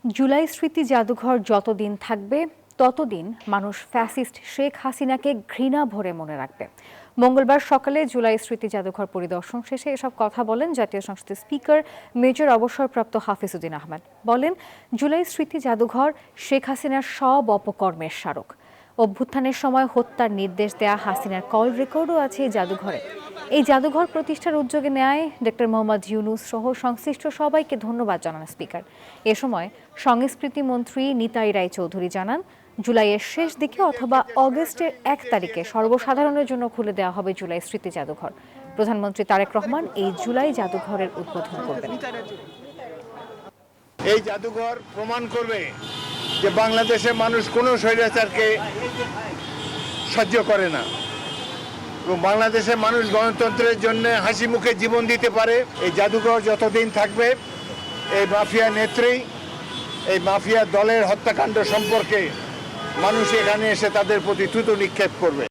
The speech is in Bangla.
জুলাই স্মৃতি জাদুঘর যতদিন থাকবে ততদিন মানুষ ফ্যাসিস্ট শেখ হাসিনাকে ঘৃণা ভরে মনে রাখবে। মঙ্গলবার সকালে জুলাই স্মৃতি জাদুঘর পরিদর্শন শেষে এসব কথা বলেন জাতীয় সংসদের স্পিকার মেজর অবসরপ্রাপ্ত হাফিজউদ্দিন আহমেদ। বলেন, জুলাই স্মৃতি জাদুঘর শেখ হাসিনার সব অপকর্মের স্মারক। অভ্যুত্থানের সময় হত্যার নির্দেশ দেয়া হাসিনার কল রেকর্ডও আছে এই জাদুঘরে। এই জাদুঘর প্রতিষ্ঠার উদ্যোগে নেয় ডক্টর মোহাম্মদ ইউনূস সহ সংশ্লিষ্ট সবাইকে ধন্যবাদ জানান স্পিকার। এ সময় সংস্কৃতি মন্ত্রী নিতাই রায়চৌধুরী জানান, জুলাইয়ের শেষ দিকে অথবা অগস্টের 1 তারিখে সর্বসাধারণের জন্য খুলে দেওয়া হবে জুলাই স্মৃতি জাদুঘর। প্রধানমন্ত্রী তারেক রহমান এই জুলাই জাদুঘরের উদ্বোধন করবেন। এই জাদুঘর প্রমাণ করবে যে বাংলাদেশের মানুষ কোনো স্বৈরাচারকে সহ্য করে না এবং বাংলাদেশের মানুষ গণতন্ত্রের জন্য হাসি মুখে জীবন দিতে পারে। এই জাদুঘর যতদিন থাকবে, এই মাফিয়া নেত্রী, এই মাফিয়া দলের হত্যাকাণ্ড সম্পর্কে মানুষ এখানে এসে তাদের প্রতি থুতু নিক্ষেপ করবে।